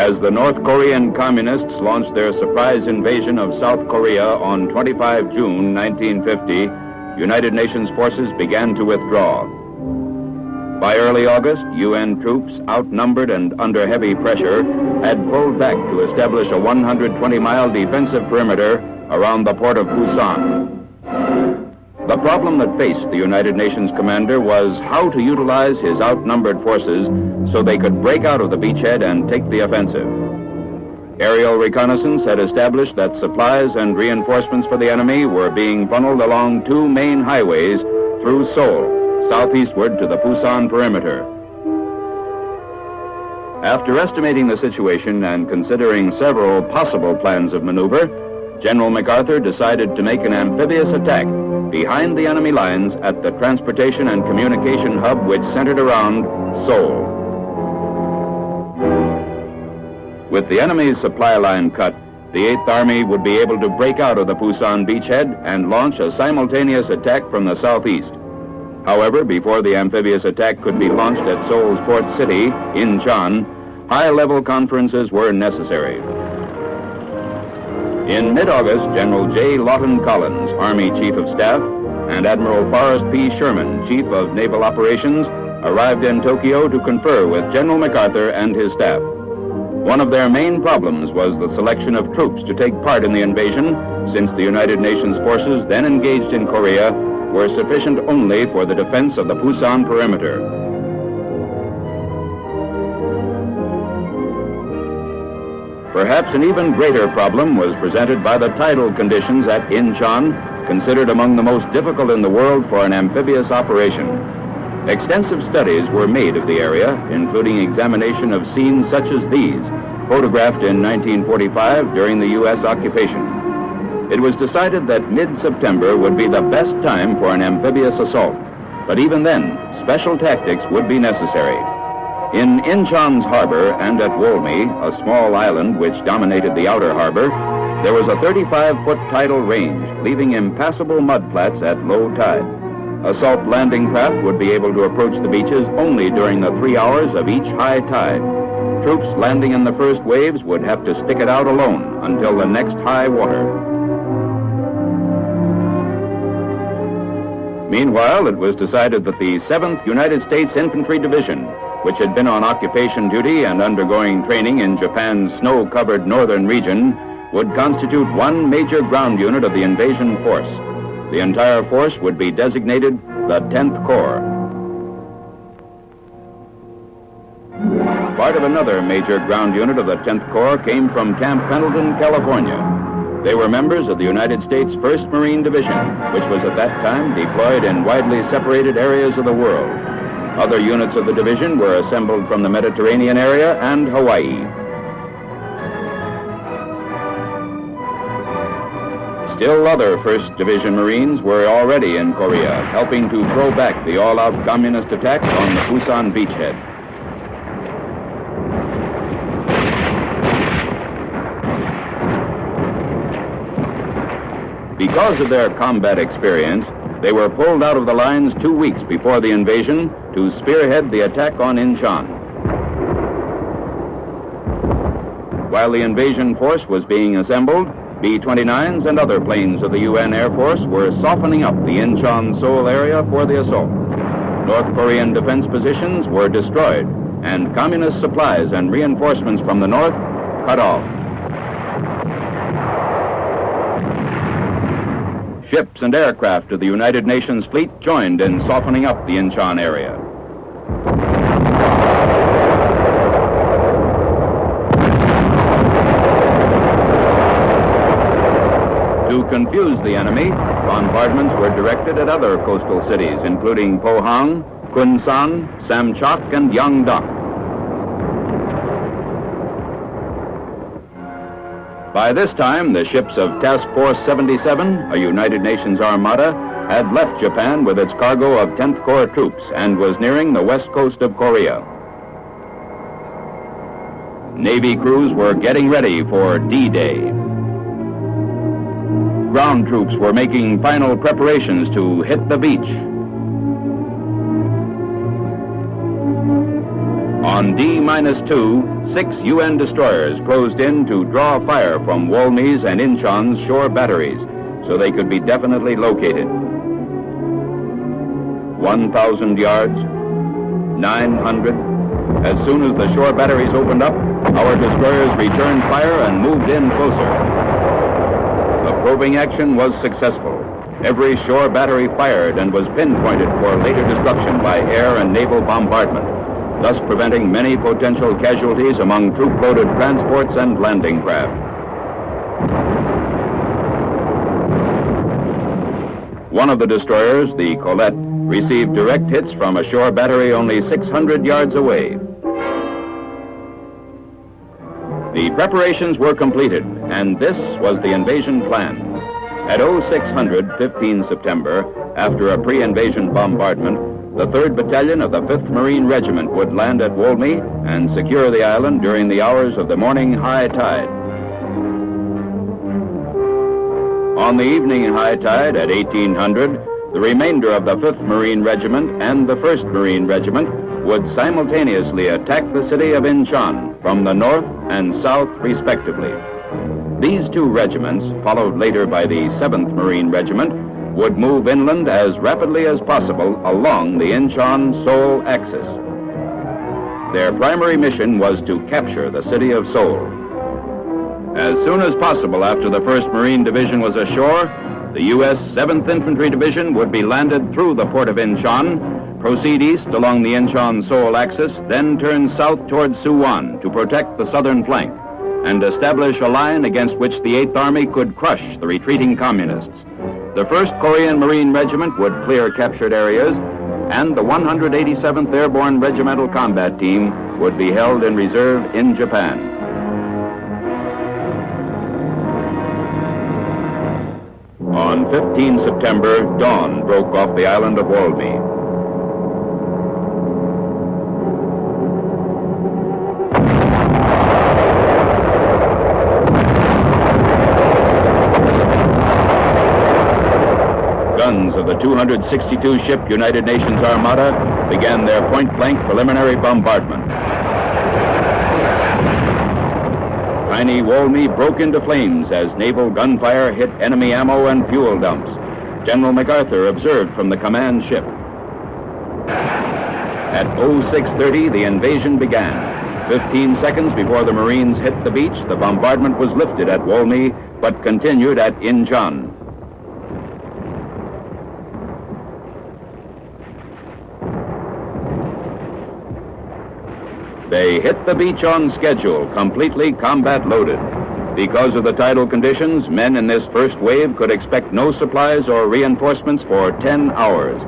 As the North Korean Communists launched their surprise invasion of South Korea on 25 June 1950, United Nations forces began to withdraw. By early August, UN troops, outnumbered and under heavy pressure, had pulled back to establish a 120-mile defensive perimeter around the port of Busan. The problem that faced the United Nations commander was how to utilize his outnumbered forces so they could break out of the beachhead and take the offensive. Aerial reconnaissance had established that supplies and reinforcements for the enemy were being funneled along two main highways through Seoul, southeastward to the Busan perimeter. After estimating the situation and considering several possible plans of maneuver, General MacArthur decided to make an amphibious attack behind the enemy lines at the transportation and communication hub which centered around Seoul. With the enemy's supply line cut, the 8th Army would be able to break out of the Busan beachhead and launch a simultaneous attack from the southeast. However, before the amphibious attack could be launched at Seoul's port city, Inchon, high-level conferences were necessary. In mid-August, General J. Lawton Collins, Army Chief of Staff, and Admiral Forrest P. Sherman, Chief of Naval Operations, arrived in Tokyo to confer with General MacArthur and his staff. One of their main problems was the selection of troops to take part in the invasion, since the United Nations forces then engaged in Korea were sufficient only for the defense of the Busan perimeter. Perhaps an even greater problem was presented by the tidal conditions at Inchon, considered among the most difficult in the world for an amphibious operation. Extensive studies were made of the area, including examination of scenes such as these, photographed in 1945 during the U.S. occupation. It was decided that mid-September would be the best time for an amphibious assault, but even then, special tactics would be necessary. In Inchon's harbor and at Wolmi, a small island which dominated the outer harbor, there was a 35-foot tidal range, leaving impassable mudflats at low tide. Assault landing craft would be able to approach the beaches only during the 3 hours of each high tide. Troops landing in the first waves would have to stick it out alone until the next high water. Meanwhile, it was decided that the 7th United States Infantry Division, which had been on occupation duty and undergoing training in Japan's snow-covered northern region, would constitute one major ground unit of the invasion force. The entire force would be designated the 10th Corps. Part of another major ground unit of the 10th Corps came from Camp Pendleton, California. They were members of the United States 1st Marine Division, which was at that time deployed in widely separated areas of the world. Other units of the division were assembled from the Mediterranean area and Hawaii. Still other 1st Division Marines were already in Korea, helping to throw back the all-out communist attacks on the Busan beachhead. Because of their combat experience, they were pulled out of the lines 2 weeks before the invasion to spearhead the attack on Inchon. While the invasion force was being assembled, B-29s and other planes of the UN Air Force were softening up the Inchon-Seoul area for the assault. North Korean defense positions were destroyed, and communist supplies and reinforcements from the north cut off. Ships and aircraft of the United Nations fleet joined in softening up the Inchon area. To confuse the enemy, bombardments were directed at other coastal cities, including Pohang, Kunsan, Samchok, and Yeongdeok. By this time, the ships of Task Force 77, a United Nations armada, had left Japan with its cargo of 10th Corps troops and was nearing the west coast of Korea. Navy crews were getting ready for D-Day. Ground troops were making final preparations to hit the beach. On D-2, 6 UN destroyers closed in to draw fire from Walmey's and Inchon's shore batteries so they could be definitely located. 1,000 yards, 900. As soon as the shore batteries opened up, our destroyers returned fire and moved in closer. The probing action was successful. Every shore battery fired and was pinpointed for later destruction by air and naval bombardment, thus preventing many potential casualties among troop-loaded transports and landing craft. One of the destroyers, the Colette, received direct hits from a shore battery only 600 yards away. The preparations were completed, and this was the invasion plan. At 0600, 15 September, after a pre-invasion bombardment, the 3rd Battalion of the 5th Marine Regiment would land at Walmey and secure the island during the hours of the morning high tide. On the evening high tide at 1800, the remainder of the 5th Marine Regiment and the 1st Marine Regiment would simultaneously attack the city of Inchon from the north and south respectively. These two regiments, followed later by the 7th Marine Regiment, would move inland as rapidly as possible along the Inchon-Seoul axis. Their primary mission was to capture the city of Seoul. As soon as possible after the 1st Marine Division was ashore, the U.S. 7th Infantry Division would be landed through the port of Inchon, proceed east along the Inchon-Seoul axis, then turn south toward Suwon to protect the southern flank and establish a line against which the 8th Army could crush the retreating communists. The 1st Korean Marine Regiment would clear captured areas, and the 187th Airborne Regimental Combat Team would be held in reserve in Japan. On 15 September, dawn broke off the island of Walmey. Guns of the 262-ship United Nations Armada began their point-blank preliminary bombardment. Tiny Walmey broke into flames as naval gunfire hit enemy ammo and fuel dumps. General MacArthur observed from the command ship. At 0630, the invasion began. 15 seconds before the Marines hit the beach, the bombardment was lifted at Walmey, but continued at Inchon. They hit the beach on schedule, completely combat loaded. Because of the tidal conditions, men in this first wave could expect no supplies or reinforcements for 10 hours.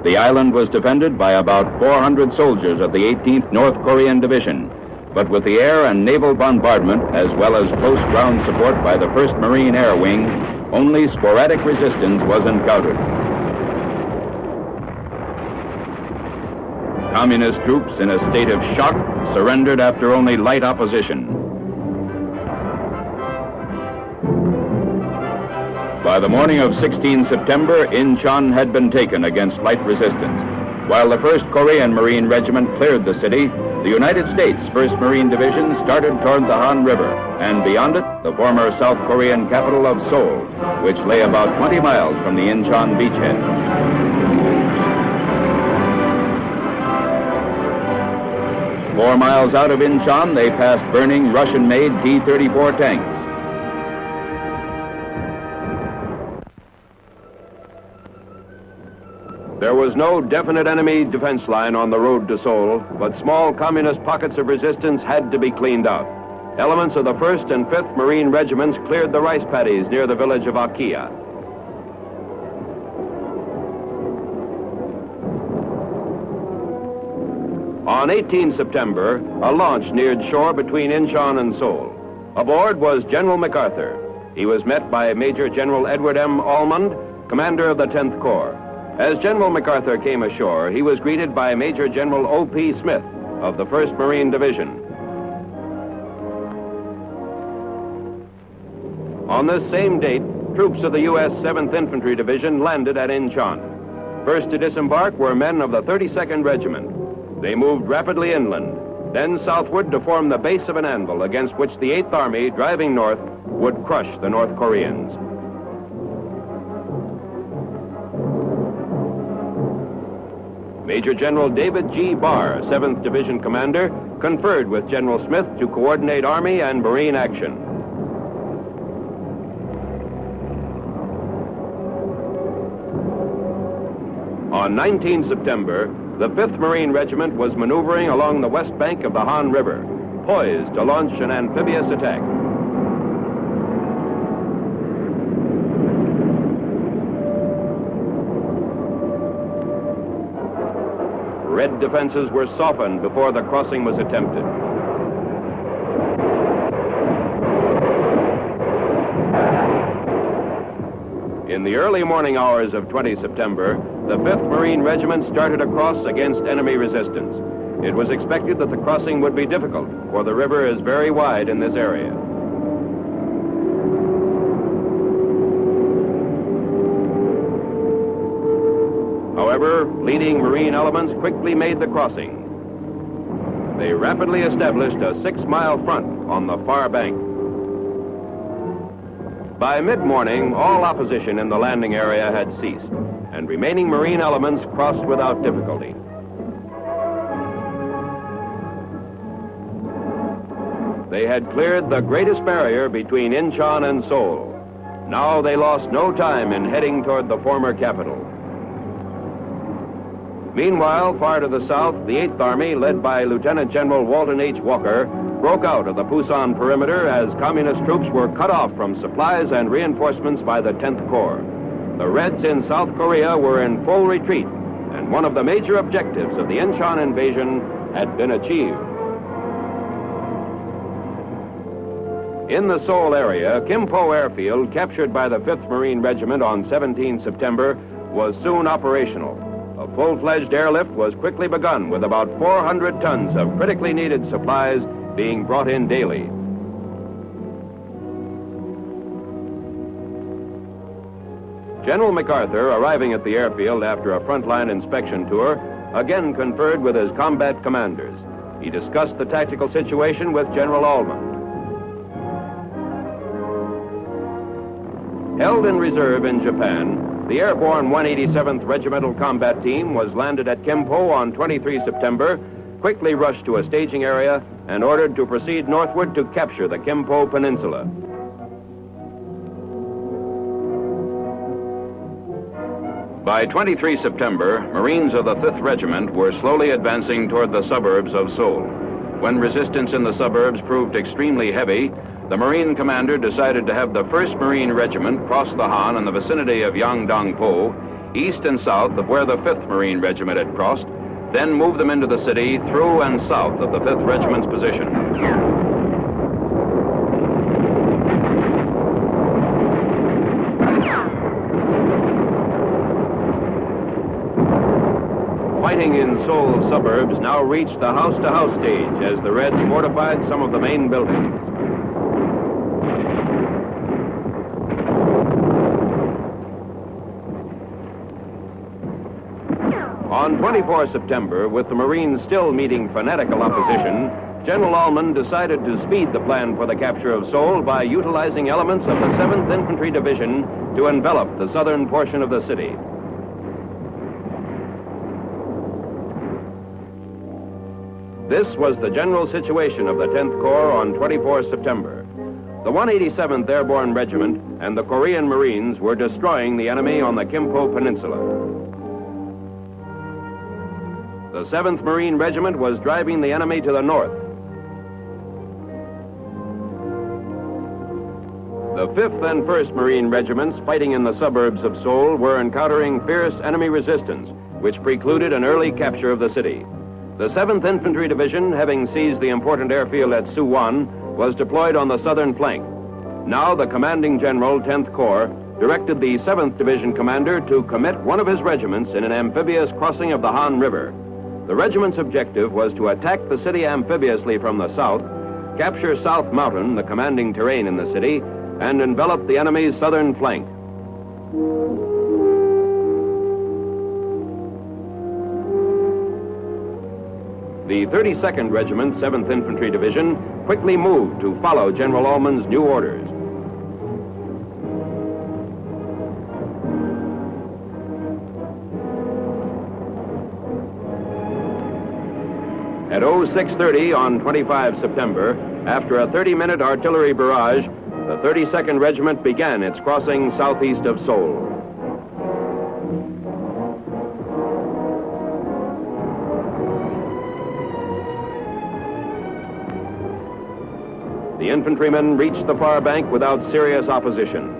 The island was defended by about 400 soldiers of the 18th North Korean Division, but with the air and naval bombardment, as well as close ground support by the 1st Marine Air Wing, only sporadic resistance was encountered. Communist troops, in a state of shock, surrendered after only light opposition. By the morning of 16 September, Inchon had been taken against light resistance. While the 1st Korean Marine Regiment cleared the city, the United States 1st Marine Division started toward the Han River, and beyond it, the former South Korean capital of Seoul, which lay about 20 miles from the Inchon beachhead. 4 miles out of Inchon, they passed burning Russian-made T-34 tanks. There was no definite enemy defense line on the road to Seoul, but small communist pockets of resistance had to be cleaned out. Elements of the 1st and 5th Marine Regiments cleared the rice paddies near the village of Akia. On 18 September, a launch neared shore between Inchon and Seoul. Aboard was General MacArthur. He was met by Major General Edward M. Almond, commander of the 10th Corps. As General MacArthur came ashore, he was greeted by Major General O.P. Smith of the 1st Marine Division. On this same date, troops of the U.S. 7th Infantry Division landed at Inchon. First to disembark were men of the 32nd Regiment. They moved rapidly inland, then southward to form the base of an anvil against which the 8th Army, driving north, would crush the North Koreans. Major General David G. Barr, 7th Division Commander, conferred with General Smith to coordinate Army and Marine action. On 19 September, the 5th Marine Regiment was maneuvering along the west bank of the Han River, poised to launch an amphibious attack. Red defenses were softened before the crossing was attempted. In the early morning hours of 20 September, the 5th Marine Regiment started across against enemy resistance. It was expected that the crossing would be difficult, for the river is very wide in this area. However, leading Marine elements quickly made the crossing. They rapidly established a 6-mile front on the far bank. By mid-morning, all opposition in the landing area had ceased, and remaining Marine elements crossed without difficulty. They had cleared the greatest barrier between Inchon and Seoul. Now they lost no time in heading toward the former capital. Meanwhile, far to the south, the 8th Army, led by Lieutenant General Walton H. Walker, broke out of the Pusan perimeter as communist troops were cut off from supplies and reinforcements by the 10th Corps. The Reds in South Korea were in full retreat, and one of the major objectives of the Inchon invasion had been achieved. In the Seoul area, Kimpo Airfield, captured by the 5th Marine Regiment on 17 September, was soon operational. A full-fledged airlift was quickly begun with about 400 tons of critically needed supplies being brought in daily. General MacArthur, arriving at the airfield after a frontline inspection tour, again conferred with his combat commanders. He discussed the tactical situation with General Almond. Held in reserve in Japan, the airborne 187th Regimental Combat Team was landed at Kimpo on 23 September, quickly rushed to a staging area, and ordered to proceed northward to capture the Kimpo Peninsula. By 23 September, Marines of the 5th Regiment were slowly advancing toward the suburbs of Seoul. When resistance in the suburbs proved extremely heavy, the Marine commander decided to have the 1st Marine Regiment cross the Han in the vicinity of Yangdong-po, east and south of where the 5th Marine Regiment had crossed, then move them into the city through and south of the 5th Regiment's position. Fighting in Seoul's suburbs now reached the house-to-house stage as the Reds fortified some of the main buildings. On 24 September, with the Marines still meeting fanatical opposition, General Almond decided to speed the plan for the capture of Seoul by utilizing elements of the 7th Infantry Division to envelop the southern portion of the city. This was the general situation of the 10th Corps on 24 September. The 187th Airborne Regiment and the Korean Marines were destroying the enemy on the Kimpo Peninsula. The 7th Marine Regiment was driving the enemy to the north. The 5th and 1st Marine Regiments fighting in the suburbs of Seoul were encountering fierce enemy resistance, which precluded an early capture of the city. The 7th Infantry Division, having seized the important airfield at Suwon, was deployed on the southern flank. Now the commanding general, 10th Corps, directed the 7th Division commander to commit one of his regiments in an amphibious crossing of the Han River. The regiment's objective was to attack the city amphibiously from the south, capture South Mountain, the commanding terrain in the city, and envelop the enemy's southern flank. The 32nd Regiment, 7th Infantry Division, quickly moved to follow General Ullman's new orders. At 0630 on 25 September, after a 30-minute artillery barrage, the 32nd Regiment began its crossing southeast of Seoul. The infantrymen reached the far bank without serious opposition.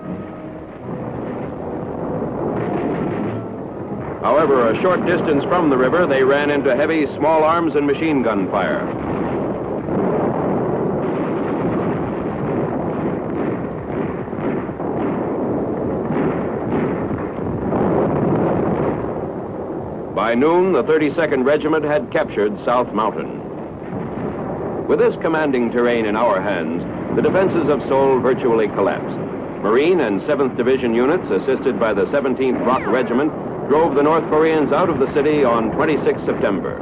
However, a short distance from the river, they ran into heavy small arms and machine gun fire. By noon, the 32nd Regiment had captured South Mountain. With this commanding terrain in our hands, the defenses of Seoul virtually collapsed. Marine and 7th Division units, assisted by the 17th Rock Regiment, drove the North Koreans out of the city on 26 September.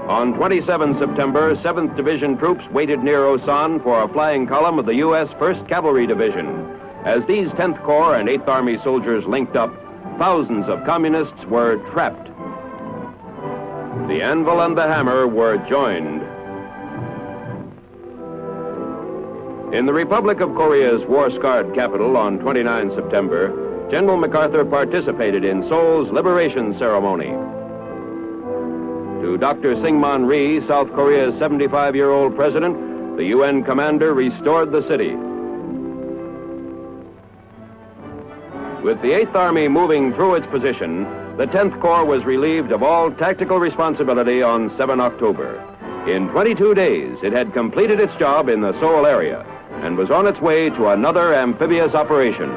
On 27 September, 7th Division troops waited near Osan for a flying column of the U.S. 1st Cavalry Division. As these 10th Corps and 8th Army soldiers linked up, thousands of communists were trapped. The anvil and the hammer were joined. In the Republic of Korea's war-scarred capital on 29 September, General MacArthur participated in Seoul's liberation ceremony. To Dr. Syngman Rhee, South Korea's 75-year-old president, the UN commander restored the city. With the 8th Army moving through its position, the 10th Corps was relieved of all tactical responsibility on 7 October. In 22 days, it had completed its job in the Seoul area and was on its way to another amphibious operation.